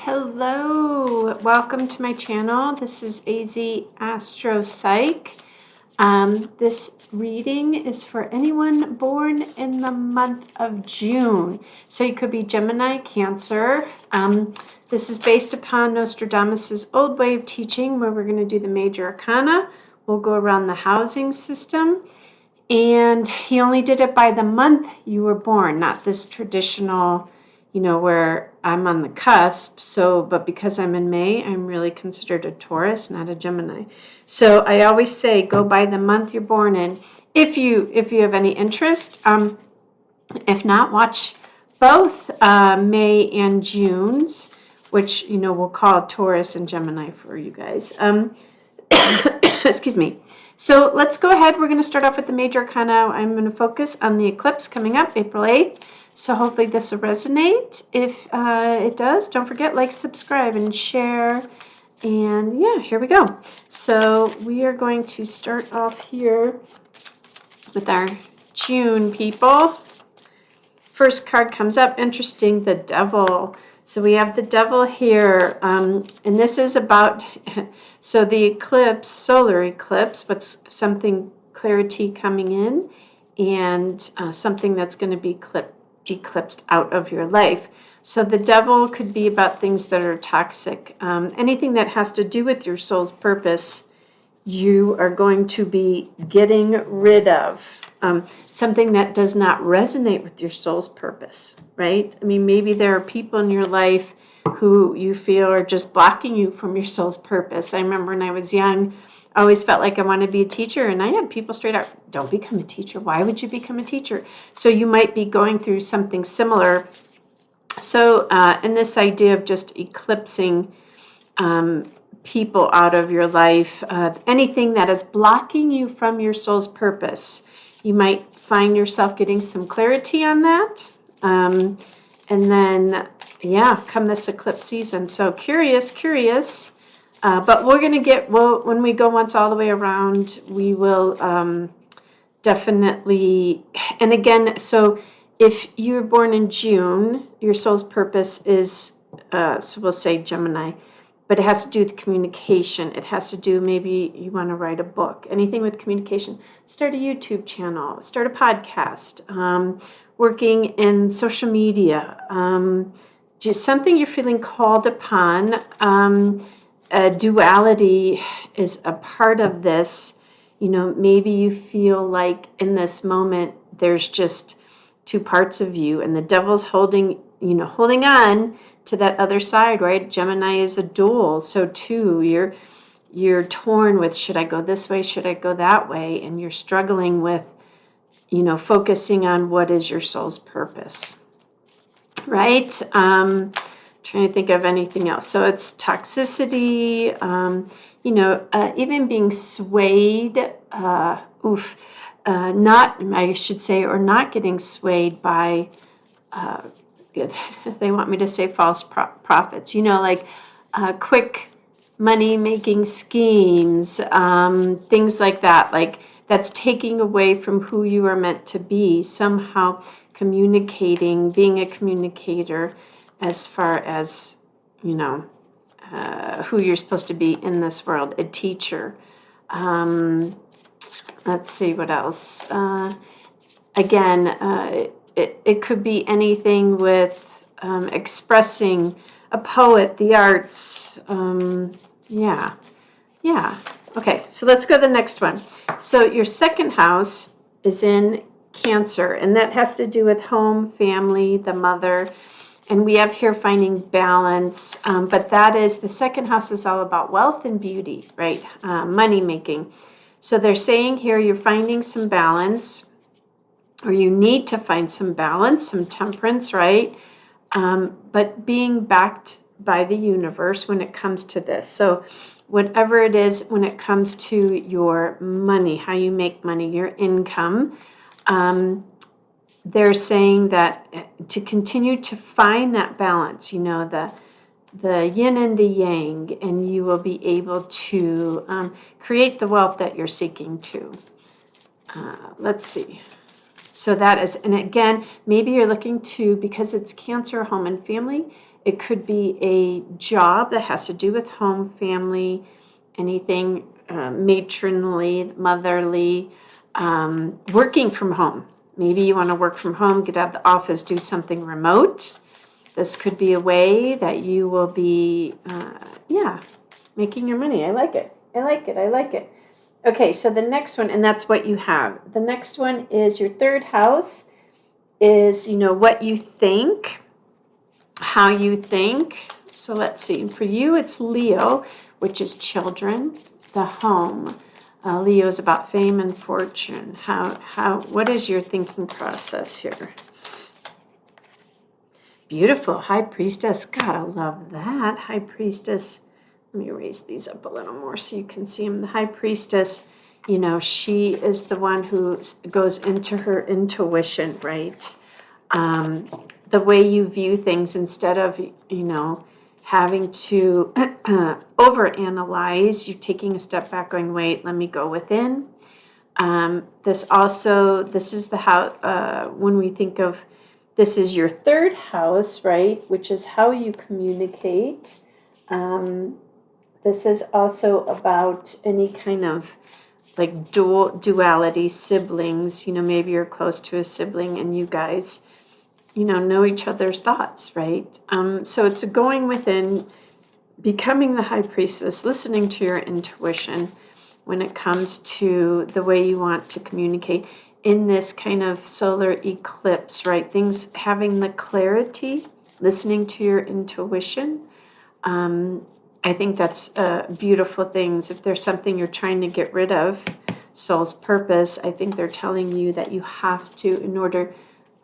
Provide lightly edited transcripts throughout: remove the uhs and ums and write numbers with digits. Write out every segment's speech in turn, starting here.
Hello, welcome to my channel. This is AZastropsych. This reading is for anyone born in the month of June. So you could be Gemini, Cancer. This is based upon Nostradamus' old way of teaching, where we're going to do the major arcana. We'll go around the housing system. And he only did it by the month you were born, not this traditional, where I'm on the cusp. So, but because I'm in May, I'm really considered a Taurus, not a Gemini. So I always say, go by the month you're born in. If you have any interest, if not, watch both May and June's, which we'll call Taurus and Gemini for you guys. Excuse me. So let's go ahead. We're going to start off with the major arcana. I'm going to focus on the eclipse coming up April 8th. So hopefully this will resonate. If it does, don't forget, like, subscribe, and share. And yeah, here we go. So we are going to start off here with our June people. First card comes up, interesting, the Devil. So we have the Devil here, and this is about, so the eclipse, solar eclipse, what's something clarity coming in, and something that's going to be eclipsed out of your life. So the Devil could be about things that are toxic. Anything that has to do with your soul's purpose, you are going to be getting rid of. Something that does not resonate with your soul's purpose, right? I mean, maybe there are people in your life who you feel are just blocking you from your soul's purpose. I remember when I was young, I always felt like I wanted to be a teacher, and I had people straight up, don't become a teacher. Why would you become a teacher? So you might be going through something similar. So in this idea of just eclipsing people out of your life, anything that is blocking you from your soul's purpose, you might find yourself getting some clarity on that. And then, yeah, come this eclipse season. So curious. But we're going to get, well, when we go once all the way around, we will definitely, and again, so if you were born in June, your soul's purpose is, so we'll say Gemini, but it has to do with communication. It has to do, maybe you want to write a book, anything with communication. Start a YouTube channel, start a podcast, working in social media, just something you're feeling called upon. Duality is a part of this. Maybe you feel like in this moment there's just two parts of you, and the Devil's holding on to that other side, right? Gemini is a dual, so too you're torn with, should I go this way, should I go that way, and you're struggling with focusing on what is your soul's purpose, right? Trying to think of anything else. So it's toxicity, even being swayed, not getting swayed by, they want me to say false prophets, like quick money-making schemes, things like that, like that's taking away from who you are meant to be, somehow communicating, being a communicator as far as, who you're supposed to be in this world, a teacher. Let's see what else. Again, it could be anything with expressing, a poet, the arts. Yeah. Okay, so let's go to the next one. So your second house is in Cancer, and that has to do with home, family, the mother. And we have here finding balance, but that is, the second house is all about wealth and beauty, right? Money making. So they're saying here you're finding some balance, or you need to find some balance, some temperance, right? But being backed by the universe when it comes to this. So whatever it is, when it comes to your money, how you make money, your income, they're saying that to continue to find that balance, the yin and the yang, and you will be able to create the wealth that you're seeking to. Let's see. So that is, and again, maybe you're looking to, because it's Cancer, home and family, It could be a job that has to do with home, family, anything matronly, motherly, working from home. Maybe you want to work from home, get out of the office, do something remote. This could be a way that you will be, making your money. I like it. I like it. I like it. Okay, so the next one, and that's what you have. The next one is your third house is, what you think, how you think. So let's see. For you, it's Leo, which is children, the home. Leo is about fame and fortune. What is your thinking process here? Beautiful. High Priestess. Gotta love that. High Priestess. Let me raise these up a little more so you can see them. The High Priestess, she is the one who goes into her intuition, right? The way you view things instead of, having to overanalyze, you're taking a step back going, wait, let me go within. This is the house, when we think of, this is your third house, right? Which is how you communicate. This is also about any kind of like duality, siblings. Maybe you're close to a sibling and you guys, know each other's thoughts, right? So it's going within, becoming the High Priestess, listening to your intuition when it comes to the way you want to communicate in this kind of solar eclipse, right? Things, having the clarity, listening to your intuition. I think that's beautiful things. If there's something you're trying to get rid of, soul's purpose, I think they're telling you that you have to, in order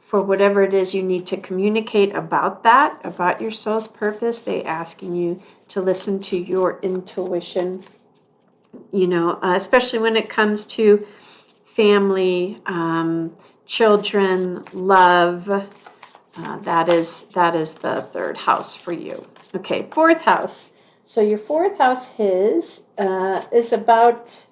for whatever it is you need to communicate about that, about your soul's purpose, they asking you to listen to your intuition, especially when it comes to family, children, love. That is the third house for you. Okay, fourth house. So your fourth house is about,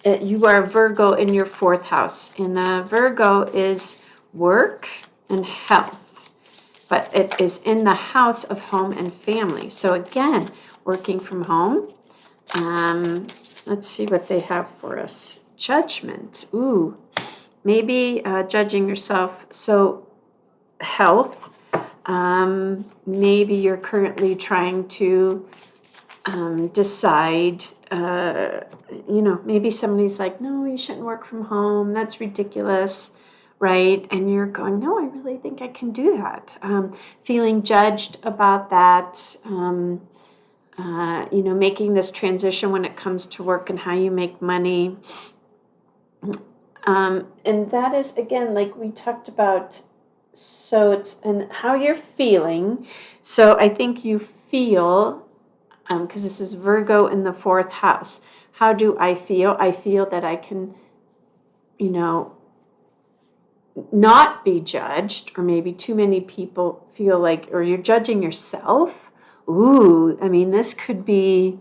you are Virgo in your fourth house. And Virgo is work and health, but it is in the house of home and family. So again, working from home. Let's see what they have for us. Judgment. Ooh, maybe judging yourself. So health. Maybe you're currently trying to decide, maybe somebody's like, no, you shouldn't work from home. That's ridiculous, right? And you're going, no, I really think I can do that. Feeling judged about that, making this transition when it comes to work and how you make money. And that is, again, like we talked about, so it's and how you're feeling. So I think you feel, because this is Virgo in the fourth house. How do I feel? I feel that I can, not be judged, or maybe too many people feel like, or you're judging yourself. Ooh, this could be,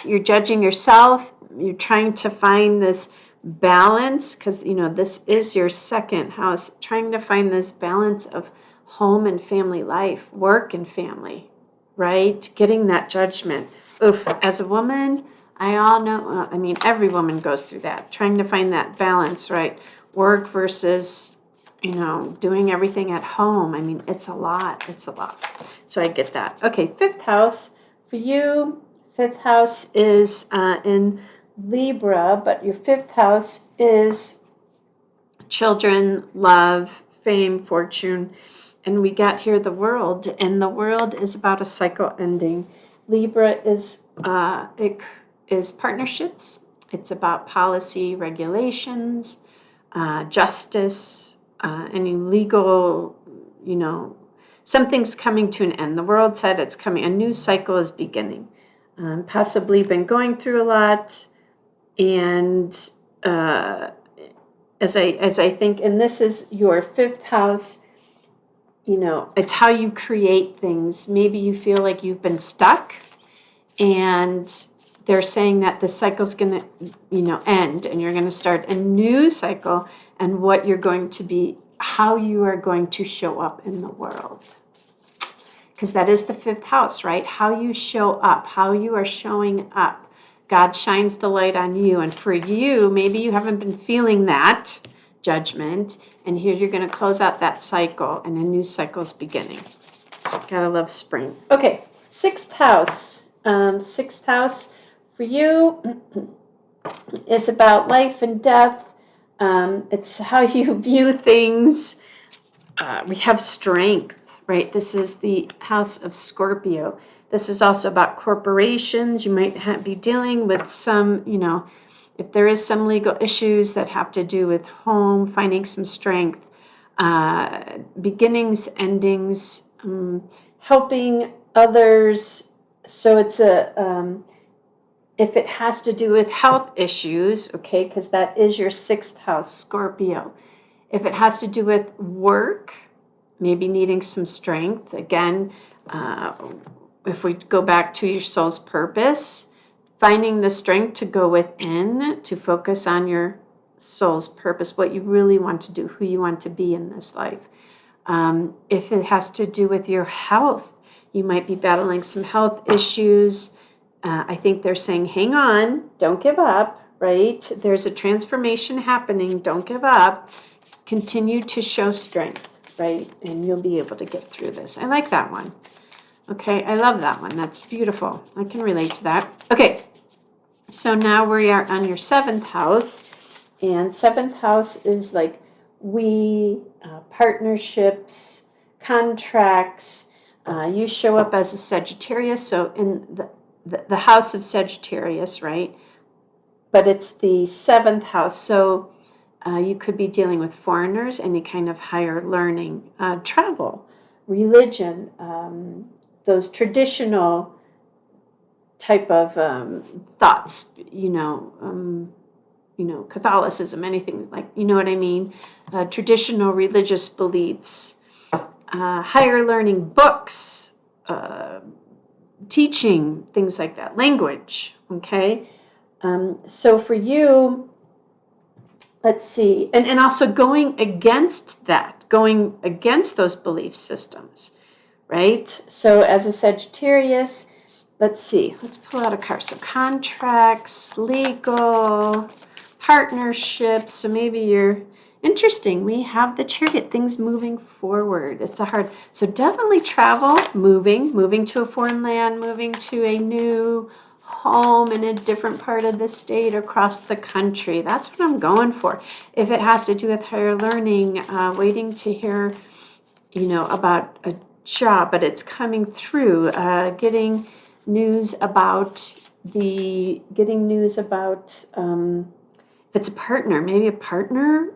you're judging yourself. You're trying to find this balance, because this is your second house, trying to find this balance of home and family life, work and family, right? Getting that judgment. Oof, as a woman, I all know, every woman goes through that, trying to find that balance, right? Work versus, doing everything at home. It's a lot. So I get that. Okay, fifth house for you. Fifth house is in Libra, but your fifth house is children, love, fame, fortune. And we got here the world, and the world is about a cycle ending. Libra is partnerships. It's about policy, regulations, justice, any legal, something's coming to an end. The world said it's coming. A new cycle is beginning. Possibly been going through a lot. And as I think, and this is your fifth house, it's how you create things. Maybe you feel like you've been stuck, and they're saying that the cycle's going to, end, and you're going to start a new cycle, and what you're going to be how you are going to show up in the world. Because that is the 5th house, right? How you show up, how you are showing up. God shines the light on you. And for you, maybe you haven't been feeling that judgment. And here you're going to close out that cycle and a new cycle is beginning. Gotta love spring. Okay, 6th house. 6th house for you is about life and death. It's how you view things. We have strength, right? This is the house of Scorpio. This is also about corporations. You might be dealing with some, if there is some legal issues that have to do with home, finding some strength, beginnings, endings, helping others. So it's if it has to do with health issues, okay, because that is your 6th house, Scorpio. If it has to do with work, maybe needing some strength, again, if we go back to your soul's purpose, finding the strength to go within, to focus on your soul's purpose, what you really want to do, who you want to be in this life. If it has to do with your health, you might be battling some health issues. I think they're saying, hang on, don't give up, right? There's a transformation happening. Don't give up. Continue to show strength, right? And you'll be able to get through this. I like that one. Okay, I love that one. That's beautiful. I can relate to that. Okay, so now we are on your 7th house. And 7th house is like partnerships, contracts. You show up as a Sagittarius, so in the house of Sagittarius, right? But it's the 7th house, so you could be dealing with foreigners, any kind of higher learning, travel, religion, those traditional type of thoughts, Catholicism, anything like, you know what I mean? Traditional religious beliefs, higher learning, books, teaching, things like that, language, okay? So for you, let's see, and also going against those belief systems, right? So as a Sagittarius, let's see, let's pull out a card. So contracts, legal, partnerships. So maybe you're interesting. We have the Chariot, things moving forward. It's so definitely travel, moving to a foreign land, moving to a new home in a different part of the state or across the country. That's what I'm going for. If it has to do with higher learning, waiting to hear, about a job, but it's coming through, getting news about if it's a partner, maybe your partner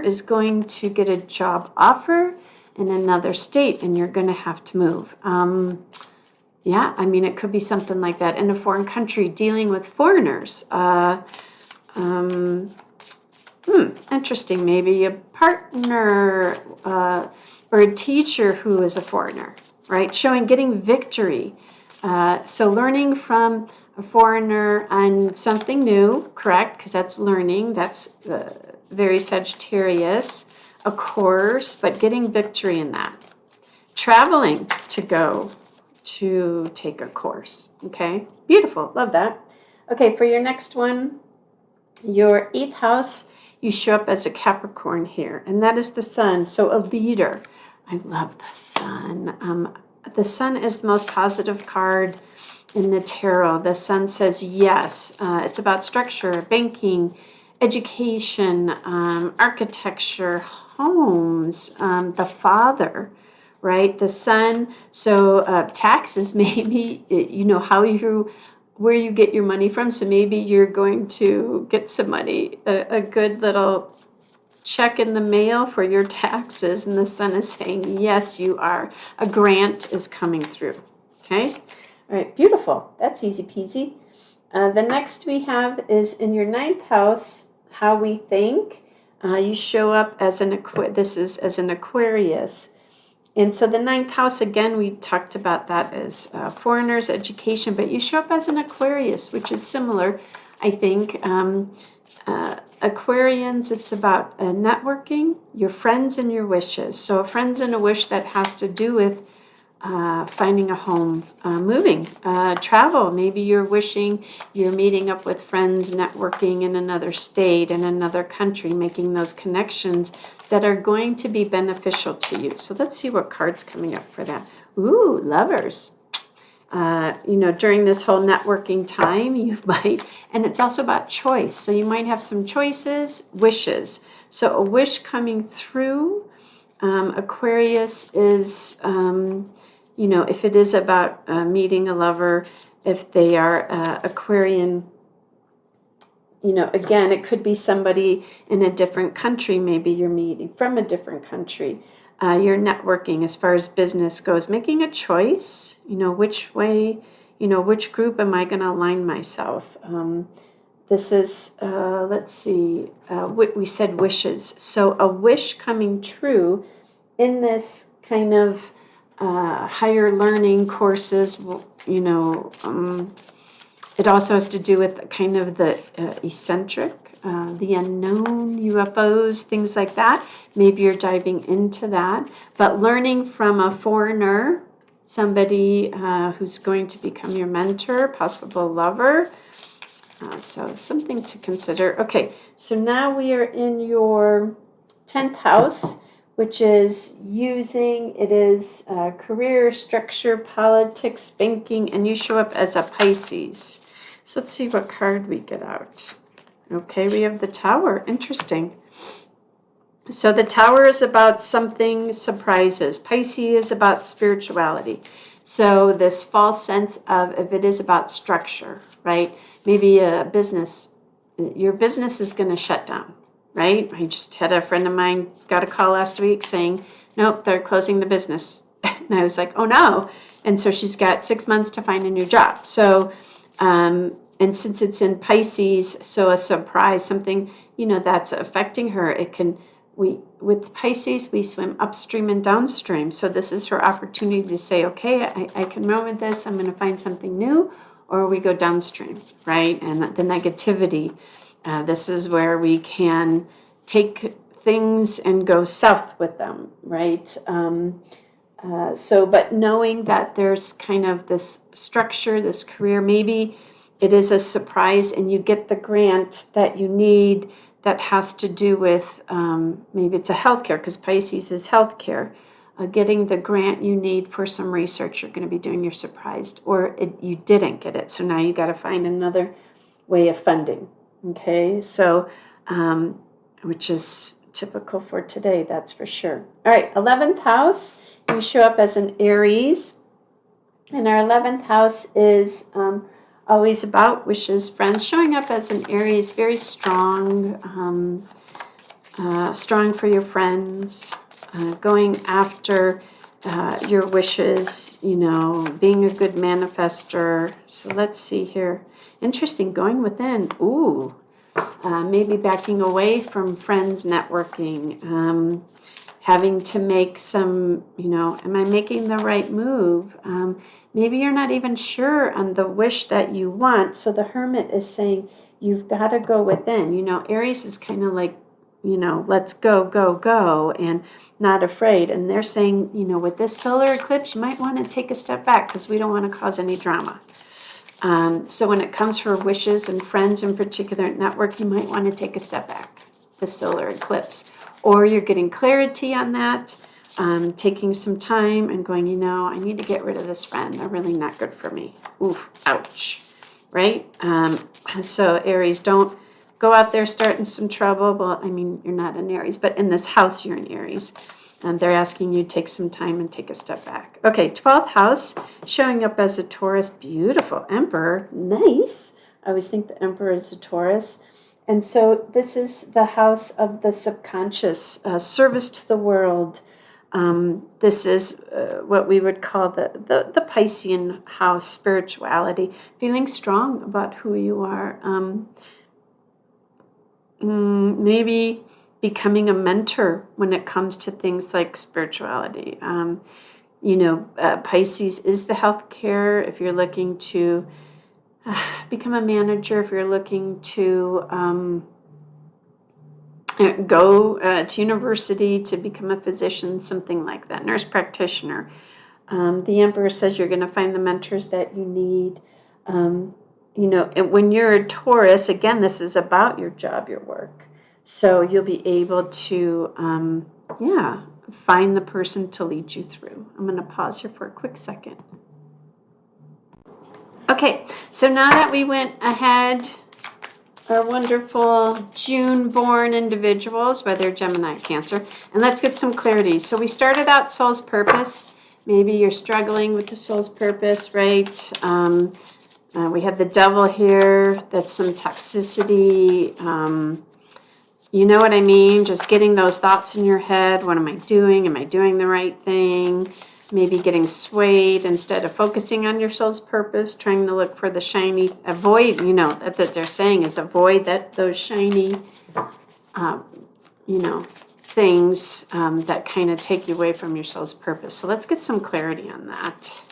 is going to get a job offer in another state and you're going to have to move. It could be something like that in a foreign country, dealing with foreigners. Interesting. Maybe a partner or a teacher who is a foreigner, right? Getting victory. So learning from a foreigner on something new, correct? Because that's learning. That's very Sagittarius, of course, but getting victory in that. Traveling to go to take a course, okay? Beautiful, love that. Okay, for your next one, your 8th house, you show up as a Capricorn here, and that is the sun, so a leader. I love the sun. The sun is the most positive card in the tarot. The sun says yes. It's about structure, banking, education, architecture, homes, the father, right? The sun. So taxes, maybe, where you get your money from. So maybe you're going to get some money, a good little check in the mail for your taxes, and the sun is saying, yes, you are. A grant is coming through, okay? All right, beautiful. That's easy peasy. The next we have is in your 9th house, how we think. You show up as an Aquarius. And so the 9th house, again, we talked about that as foreigners, education, but you show up as an Aquarius, which is similar, I think. Aquarians, it's about networking, your friends and your wishes. So a friends and a wish that has to do with finding a home, moving, travel. Maybe you're wishing you're meeting up with friends, networking in another state, in another country, making those connections that are going to be beneficial to you. So let's see what card's coming up for that. Ooh, lovers. During this whole networking time, you might, and it's also about choice. So you might have some choices, wishes. So a wish coming through, Aquarius is, if it is about meeting a lover, if they are Aquarian, again, it could be somebody in a different country, maybe you're meeting from a different country. You're networking as far as business goes, making a choice, which way, which group am I going to align myself? This is, let's see, we said wishes. So a wish coming true in this kind of higher learning courses, it also has to do with kind of the eccentric, the unknown, UFOs, things like that. Maybe you're diving into that. But learning from a foreigner, somebody who's going to become your mentor, possible lover. So something to consider. Okay, so now we are in your 10th house, which is career, structure, politics, banking, and you show up as a Pisces. So let's see what card we get out. Okay, we have the Tower. Interesting. So the Tower is about something surprises. Pisces is about spirituality. So this false sense of, if it is about structure, right? Maybe your business is going to shut down, right? I just had a friend of mine got a call last week saying, nope, they're closing the business. And I was like, oh no. And so she's got 6 months to find a new job. So, and since it's in Pisces, so a surprise, something, that's affecting her, with Pisces, we swim upstream and downstream. So this is her opportunity to say, okay, I can run with this. I'm going to find something new, or we go downstream, right? And the negativity, this is where we can take things and go south with them, right? But knowing that there's kind of this structure, this career, maybe it is a surprise and you get the grant that you need that has to do with, maybe it's a healthcare, because Pisces is healthcare. Getting the grant you need for some research you're going to be doing, you're surprised, or you didn't get it. So now you got to find another way of funding. Okay, so, which is typical for today, that's for sure. All right, 11th house, you show up as an Aries. And our 11th house is always about wishes, friends. Showing up as an Aries, very strong, strong for your friends, going after your wishes, being a good manifester. So let's see here. Interesting, going within. Ooh, maybe backing away from friends, networking, having to make some, am I making the right move? Maybe you're not even sure on the wish that you want. So the Hermit is saying, you've got to go within. Aries is kind of like, let's go, go, go, and not afraid. And they're saying, with this solar eclipse, you might want to take a step back because we don't want to cause any drama. So when it comes for wishes and friends in particular at network, you might want to take a step back, the solar eclipse. Or you're getting clarity on that, taking some time and going, I need to get rid of this friend. They're really not good for me. Oof, ouch, right? So Aries, don't go out there starting some trouble. Well, you're not an Aries, but in this house, you're an Aries. And they're asking you to take some time and take a step back. Okay, 12th house, showing up as a Taurus. Beautiful. Emperor, nice. I always think the Emperor is a Taurus. And so this is the house of the subconscious, service to the world. This is what we would call the Piscean house, spirituality, feeling strong about who you are. Maybe becoming a mentor when it comes to things like spirituality. Pisces is the healthcare. If you're looking to become a manager, if you're looking to go to university to become a physician, something like that, nurse practitioner. The Emperor says you're going to find the mentors that you need. And when you're a Taurus, again, this is about your job, your work. So you'll be able to, find the person to lead you through. I'm going to pause here for a quick second. Okay, so now that we went ahead, our wonderful June-born individuals, whether Gemini or Cancer, and let's get some clarity. So we started out soul's purpose. Maybe you're struggling with the soul's purpose, right? We had the devil here. That's some toxicity. You know what I mean? Just getting those thoughts in your head. What am I doing? Am I doing the right thing? Maybe getting swayed instead of focusing on your soul's purpose, trying to look for the shiny, avoid, that they're saying is avoid those shiny, things that kind of take you away from your soul's purpose. So let's get some clarity on that.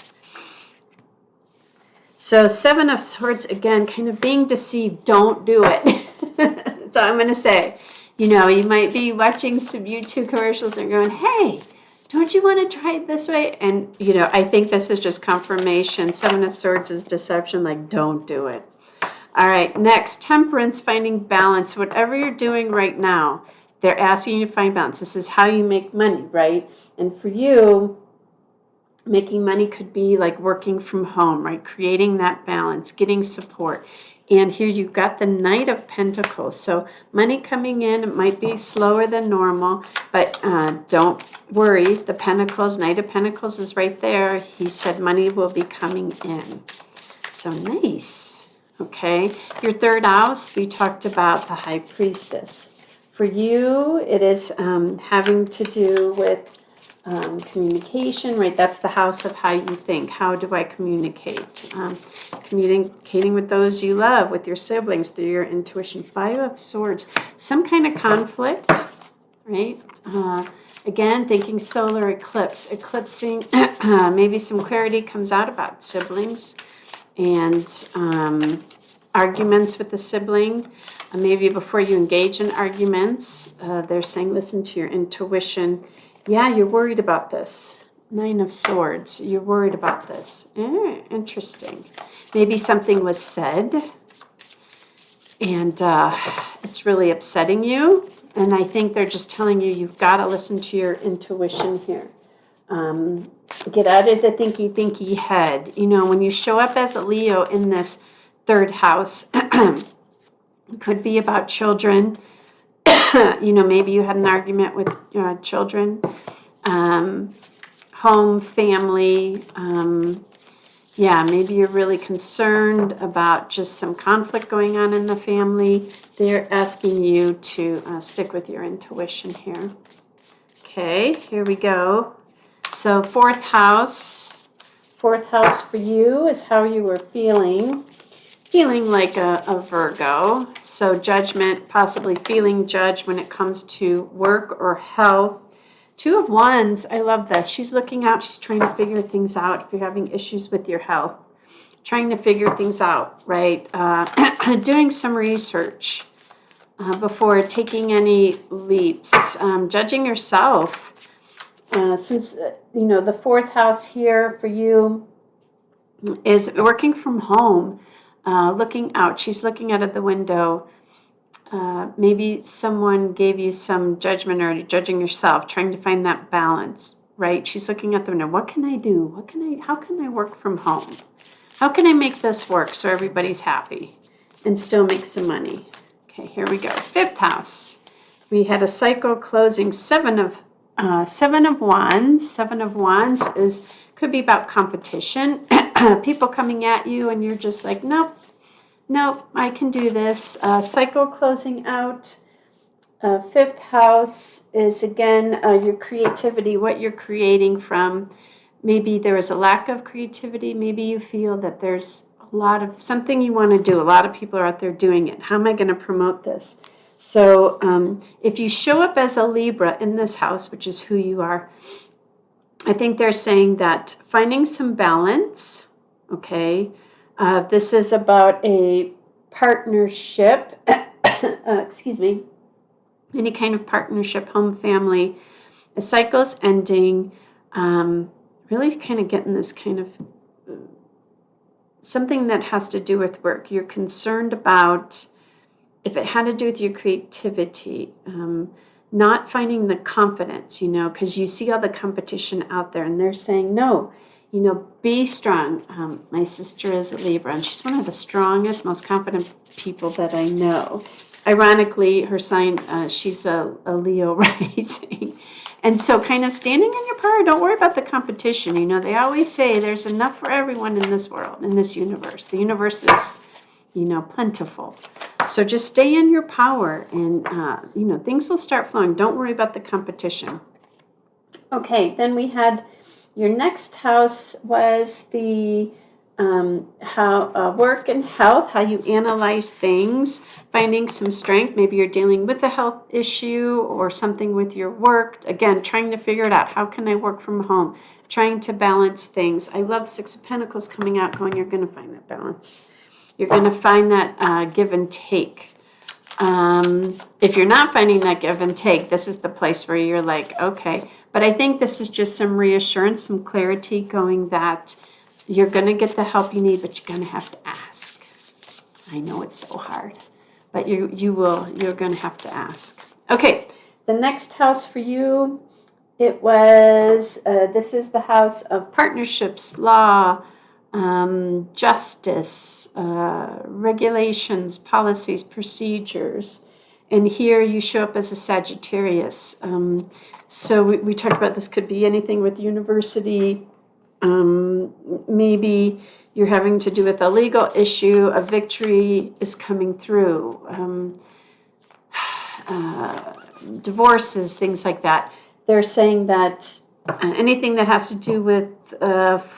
So 7 of Swords, again, kind of being deceived. Don't do it. That's all I'm going to say. You might be watching some YouTube commercials and going, hey, don't you want to try it this way? And, I think this is just confirmation. 7 of Swords is deception, like, don't do it. All right, next, Temperance, finding balance. Whatever you're doing right now, they're asking you to find balance. This is how you make money, right? And for you, making money could be like working from home, right? Creating that balance, getting support. And here you've got the Knight of Pentacles. So money coming in, it might be slower than normal, but don't worry. The Pentacles, Knight of Pentacles is right there. He said money will be coming in. So nice. Okay. Your third house, we talked about the High Priestess. For you, it is having to do with communication, right? That's the house of how you think. How do I communicate? Communicating with those you love, with your siblings, through your intuition. 5 of Swords, some kind of conflict, right? Again, thinking solar eclipse, eclipsing, maybe some clarity comes out about siblings and arguments with the sibling. Maybe before you engage in arguments, they're saying, listen to your intuition. Yeah, you're worried about this. 9 of Swords, you're worried about this. Interesting. Maybe something was said and it's really upsetting you. And I think they're just telling you, you've got to listen to your intuition here. Get out of the thinky head. When you show up as a Leo in this third house, it could be about children. Maybe you had an argument with children, home, family. Maybe you're really concerned about just some conflict going on in the family. They're asking you to stick with your intuition here. Okay, here we go. So fourth house for you is how you were feeling like a Virgo. So judgment, possibly feeling judged when it comes to work or health. 2 of Wands, I love this. She's looking out. She's trying to figure things out. If you're having issues with your health, trying to figure things out, right? Doing some research before taking any leaps. Judging yourself. Since, the fourth house here for you is working from home. Looking out. She's looking out of the window. Maybe someone gave you some judgment or you're judging yourself, trying to find that balance, right? She's looking at the window. What can I do? How can I work from home? How can I make this work so everybody's happy and still make some money? Okay, here we go. Fifth house. We had a cycle closing. 7 of Wands. 7 of Wands could be about competition. People coming at you and you're just like, nope, I can do this. Cycle closing out. Fifth house is, again, your creativity, what you're creating from. Maybe there was a lack of creativity. Maybe you feel that there's a lot of something you want to do. A lot of people are out there doing it. How am I going to promote this? So if you show up as a Libra in this house, which is who you are, I think they're saying that finding some balance, okay, this is about a partnership, excuse me, any kind of partnership, home, family. A cycle's ending. Really kind of getting this kind of something that has to do with work. You're concerned about, if it had to do with your creativity, not finding the confidence, because you see all the competition out there and they're saying, no, be strong. My sister is a Libra and she's one of the strongest, most confident people that I know. Ironically, her sign, she's a Leo rising. And so kind of standing in your power, don't worry about the competition. They always say there's enough for everyone in this world, in this universe. The universe is, plentiful. So just stay in your power and, things will start flowing. Don't worry about the competition. Okay, then we had your next house was the how work and health, how you analyze things, finding some strength. Maybe you're dealing with a health issue or something with your work. Again, trying to figure it out. How can I work from home? Trying to balance things. I love Six of Pentacles coming out going, you're going to find that balance. You're going to find that give and take. If you're not finding that give and take, this is the place where you're like, okay. But I think this is just some reassurance, some clarity going that you're going to get the help you need, but you're going to have to ask. I know it's so hard, but you're going to have to ask. Okay, the next house for you, it was, this is the house of partnerships, law, justice, regulations, policies, procedures. And here you show up as a Sagittarius. So we talked about this could be anything with university. Maybe you're having to do with a legal issue, a victory is coming through, divorces, things like that. They're saying that anything that has to do with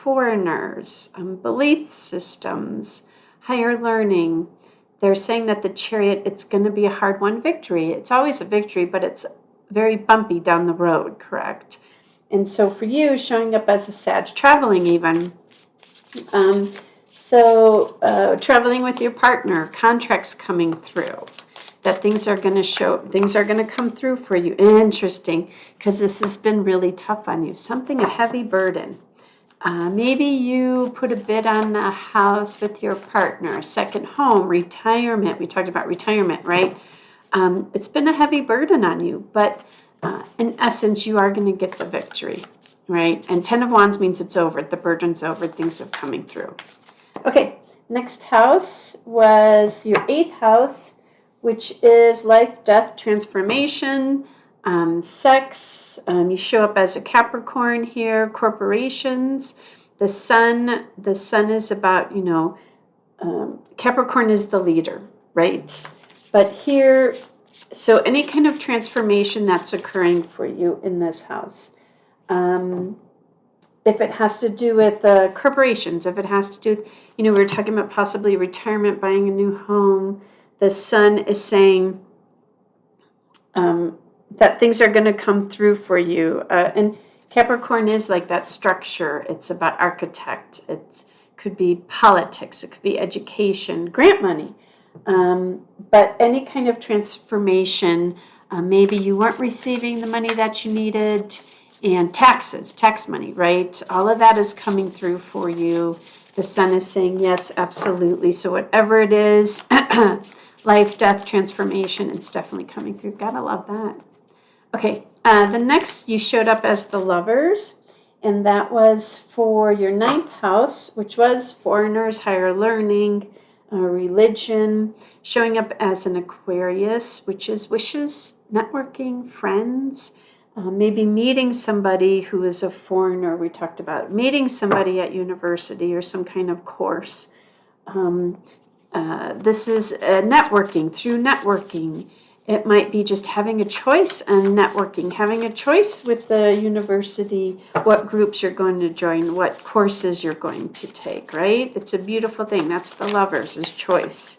foreigners, belief systems, higher learning, they're saying that the Chariot, it's going to be a hard-won victory. It's always a victory, but it's very bumpy down the road, correct? And so for you, showing up as a Sag, traveling even. Traveling with your partner, contracts coming through, that things are going to come through for you. Interesting, because this has been really tough on you. Something, a heavy burden. Maybe you put a bid on a house with your partner, a second home, retirement. We talked about retirement, right? It's been a heavy burden on you, but in essence, you are going to get the victory, right? And 10 of Wands means it's over. The burden's over. Things are coming through. Okay, next house was your 8th house, which is life, death, transformation, sex. You show up as a Capricorn here, corporations. The sun is about, Capricorn is the leader, right? But here, so any kind of transformation that's occurring for you in this house. If it has to do with corporations, if it has to do with, we were talking about possibly retirement, buying a new home. The sun is saying that things are going to come through for you. And Capricorn is like that structure. It's about architect. It could be politics. It could be education, grant money. But any kind of transformation, maybe you weren't receiving the money that you needed, and taxes, tax money, right? All of that is coming through for you. The sun is saying, yes, absolutely. So whatever it is, life, death, transformation, it's definitely coming through. Gotta love that. Okay, the next, you showed up as the Lovers, and that was for your 9th house, which was foreigners, higher learning, religion, showing up as an Aquarius, which is wishes, networking, friends, maybe meeting somebody who is a foreigner. We talked about meeting somebody at university or some kind of course. This is networking, through networking. It might be just having a choice and networking, having a choice with the university, what groups you're going to join, what courses you're going to take, right? It's a beautiful thing. That's the Lovers, is choice.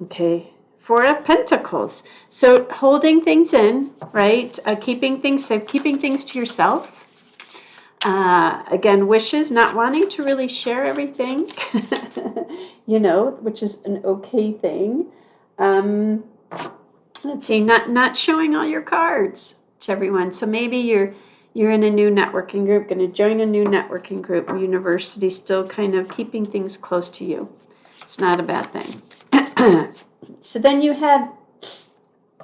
Okay, 4 of Pentacles. So holding things in, right? Keeping things safe, keeping things to yourself. Again, wishes, not wanting to really share everything, which is an okay thing. let's see, not showing all your cards to everyone. So maybe you're in a new networking group, going to join a new networking group. University still kind of keeping things close to you. It's not a bad thing. So then you had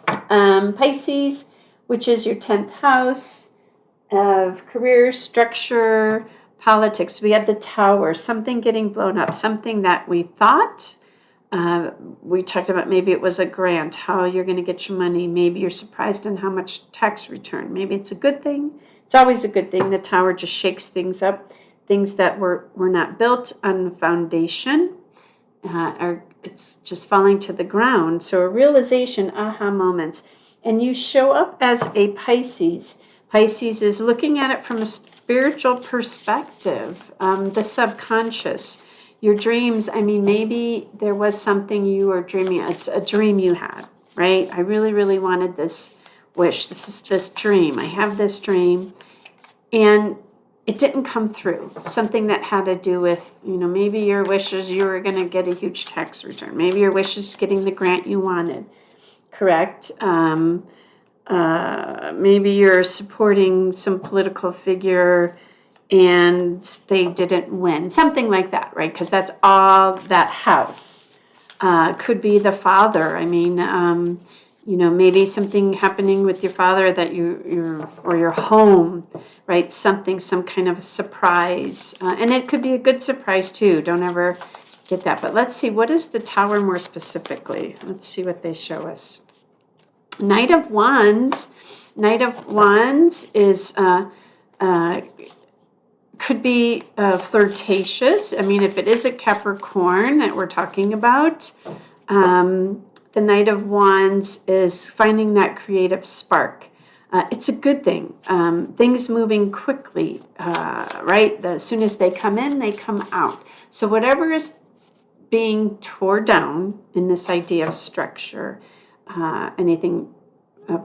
Pisces, which is your 10th house of career, structure, politics. We had the Tower, something getting blown up, something that we thought. We talked about maybe it was a grant, how you're going to get your money. Maybe you're surprised on how much tax return. Maybe it's a good thing. It's always a good thing. The Tower just shakes things up. Things that were not built on the foundation, it's just falling to the ground. So a realization, aha moments. And you show up as a Pisces. Pisces is looking at it from a spiritual perspective, the subconscious. Your dreams, I mean, maybe there was something you were dreaming, it's a dream you had, right? I really, really wanted this wish. This dream. I have this dream. And it didn't come through. Something that had to do with, maybe your wishes, you were going to get a huge tax return. Maybe your wish is getting the grant you wanted, correct? Maybe you're supporting some political figure and they didn't win. Something like that, right? Because that's all that house. Could be the father. I mean, maybe something happening with your father that or your home, right? Some kind of a surprise. And it could be a good surprise too. Don't ever get that. But let's see, what is the Tower more specifically? Let's see what they show us. Knight of Wands. Knight of Wands is could be flirtatious. I mean, if it is a Capricorn that we're talking about, the Knight of Wands is finding that creative spark. It's a good thing. Things moving quickly, right? As soon as they come in, they come out. So whatever is being torn down in this idea of structure, anything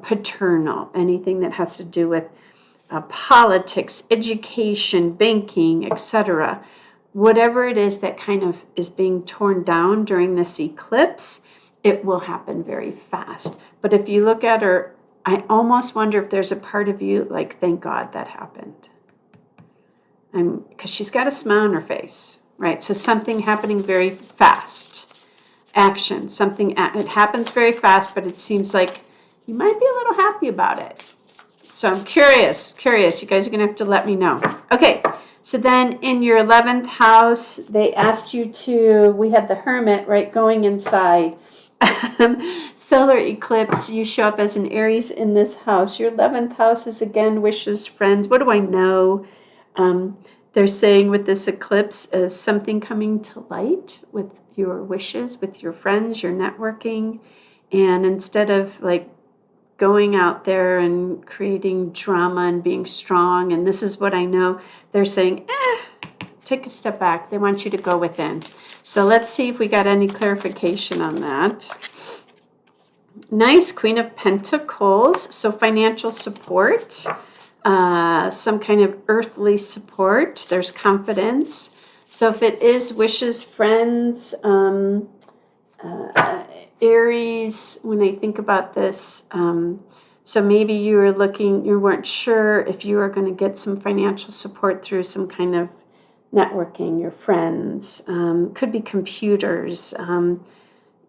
paternal, anything that has to do with politics, education, banking, etc. Whatever it is that kind of is being torn down during this eclipse, it will happen very fast. But if you look at her, I almost wonder if there's a part of you like, thank God that happened. Because she's got a smile on her face, right? So something happening very fast. Action, it happens very fast, but it seems like you might be a little happy about it. So I'm curious. You guys are going to have to let me know. Okay, so then in your 11th house, they asked you we had the Hermit, right, going inside. Solar eclipse, you show up as an Aries in this house. Your 11th house is, again, wishes, friends. What do I know? They're saying with this eclipse is something coming to light with your wishes, with your friends, your networking. And instead of like going out there and creating drama and being strong, and this is what I know, they're saying, take a step back. They want you to go within. So let's see if we got any clarification on that. Nice, Queen of Pentacles. So financial support, some kind of earthly support. There's confidence. So if it is wishes, friends, Aries, when I think about this, so maybe you weren't sure if you were going to get some financial support through some kind of networking, your friends, could be computers,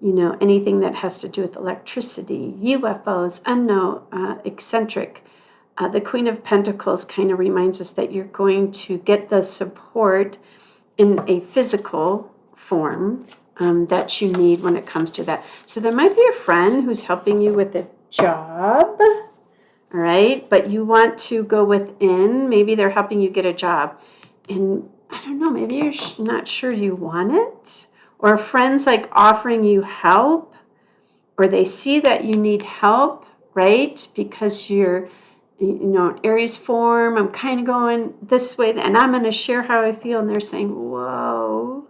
anything that has to do with electricity, UFOs, unknown, eccentric. The Queen of Pentacles kind of reminds us that you're going to get the support in a physical form that you need when it comes to that. So there might be a friend who's helping you with a job, all right? But you want to go within. Maybe they're helping you get a job. And I don't know, maybe you're not sure you want it. Or friends like offering you help. Or they see that you need help, right? Because you're, Aries form, I'm kind of going this way. And I'm going to share how I feel. And they're saying, whoa.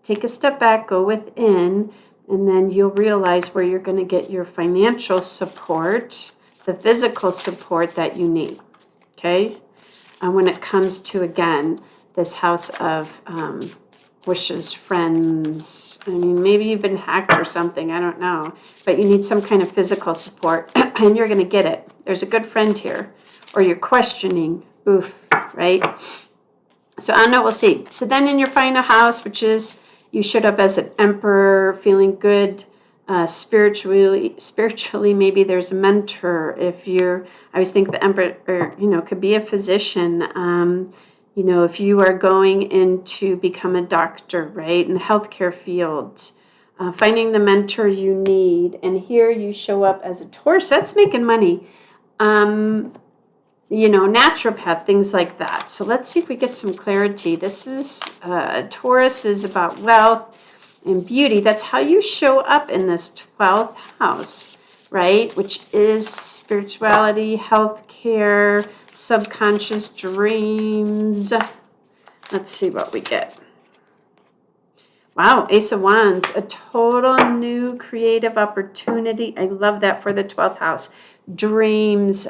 Take a step back, go within, and then you'll realize where you're going to get your financial support, the physical support that you need, okay? And when it comes to, again, this house of wishes, friends. I mean, maybe you've been hacked or something. I don't know. But you need some kind of physical support, and you're going to get it. There's a good friend here. Or you're questioning. Oof, right? So I don't know. We'll see. So then in your final house, which is you showed up as an emperor, feeling good. Spiritually, maybe there's a mentor. I always think the emperor, could be a physician. If you are going in to become a doctor, right, in the healthcare field, finding the mentor you need. And here you show up as a Taurus. That's making money. Naturopath, things like that. So let's see if we get some clarity. This is Taurus is about wealth and beauty. That's how you show up in this 12th house, right? Which is spirituality, healthcare, subconscious dreams. Let's see what we get. Wow, Ace of Wands, a total new creative opportunity. I love that for the 12th house. Dreams,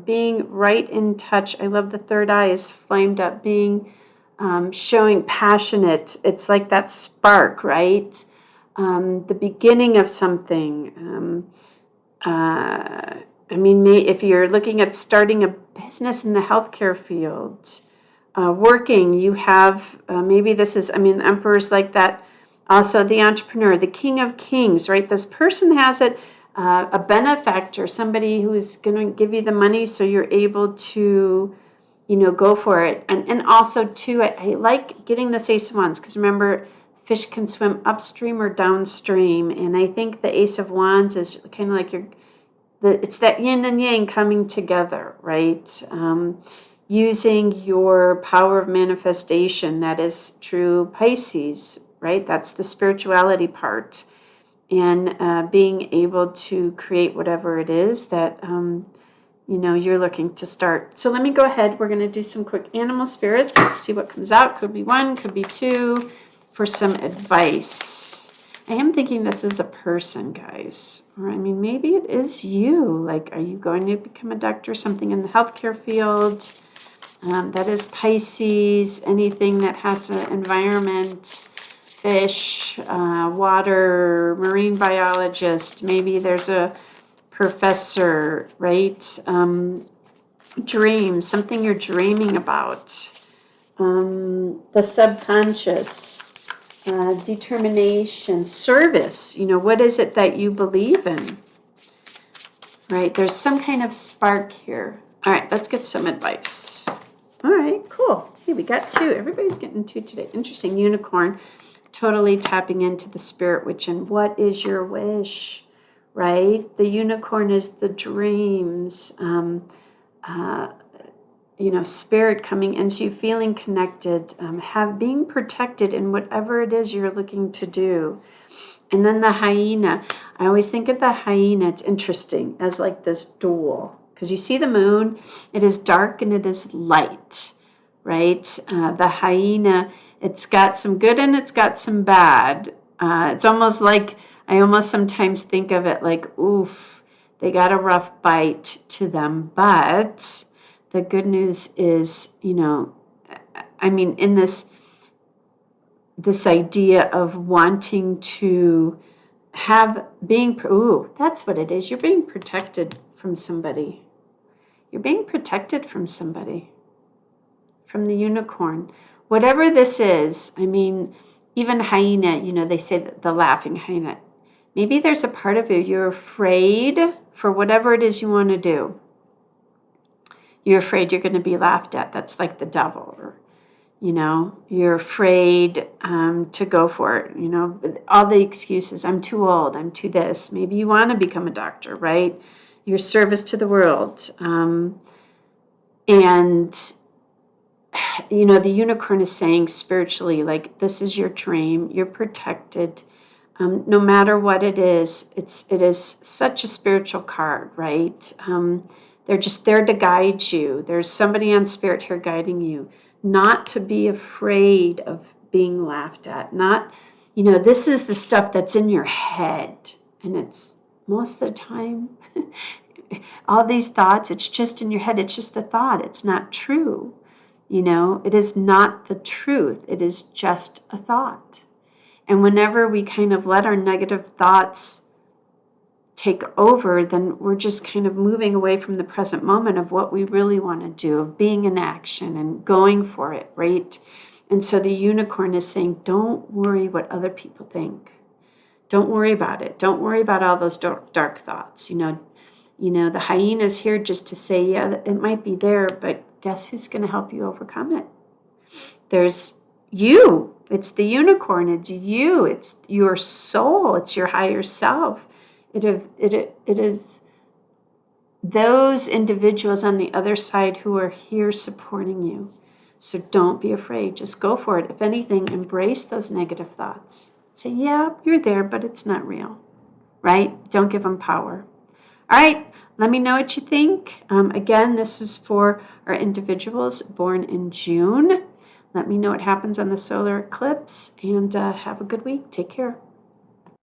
being right in touch. I love the third eye is flamed up, being showing passionate. It's like that spark, right? The beginning of something. If you're looking at starting a business in the healthcare field, working, you have, maybe this is, the emperor's like that. Also the entrepreneur, the king of kings, right? This person has it, a benefactor, somebody who is going to give you the money so you're able to, go for it. And also, too, I like getting this Ace of Wands because remember, fish can swim upstream or downstream. And I think the Ace of Wands is kind of like it's that yin and yang coming together, right? Using your power of manifestation, that is true Pisces, right? That's the spirituality part. And being able to create whatever it is that, you're looking to start. So let me go ahead. We're going to do some quick animal spirits, see what comes out. Could be 1, could be 2, for some advice. I am thinking this is a person, guys. Or, maybe it is you. Like, are you going to become a doctor, something in the healthcare field? That is Pisces, anything that has an environment, fish, water, marine biologist. Maybe there's a professor, right? Dreams, something you're dreaming about. The subconscious, determination, service. What is it that you believe in? Right, there's some kind of spark here. All right, let's get some advice. All right, cool. Hey, we got 2. Everybody's getting 2 today. Interesting. Unicorn, totally tapping into the spirit witch. And what is your wish, right? The unicorn is the dreams, spirit coming into you, feeling connected, being protected in whatever it is you're looking to do. And then the hyena. I always think of the hyena, it's interesting, as like this dual. Because you see the moon, it is dark and it is light, right? The hyena, it's got some good and it's got some bad. It's almost like, I almost sometimes think of it like, oof, they got a rough bite to them. But the good news is, in this idea of wanting to that's what it is. You're being protected from somebody. You're being protected from somebody, from the unicorn. Whatever this is, even hyena, they say that the laughing hyena. Maybe there's a part of you, you're afraid for whatever it is you want to do. You're afraid you're going to be laughed at. That's like the devil. Or, you're afraid to go for it. All the excuses. I'm too old. I'm too this. Maybe you want to become a doctor, right? Your service to the world. The unicorn is saying spiritually, like, this is your dream. You're protected. No matter what it is such a spiritual card, right? They're just there to guide you. There's somebody on spirit here guiding you. Not to be afraid of being laughed at. Not, this is the stuff that's in your head. And it's most of the time, all these thoughts, it's just in your head. It's just the thought. It's not true. It is not the truth. It is just a thought. And whenever we kind of let our negative thoughts take over, then we're just kind of moving away from the present moment of what we really want to do, of being in action and going for it, right? And so the unicorn is saying, don't worry what other people think. Don't worry about it. Don't worry about all those dark thoughts. The hyena is here just to say, yeah, it might be there, but guess who's going to help you overcome it? There's you. It's the unicorn. It's you. It's your soul. It's your higher self. It is those individuals on the other side who are here supporting you. So don't be afraid. Just go for it. If anything, embrace those negative thoughts. Say, yeah, you're there, but it's not real, right? Don't give them power. All right, let me know what you think. Again, this was for our individuals born in June. Let me know what happens on the solar eclipse, and have a good week. Take care.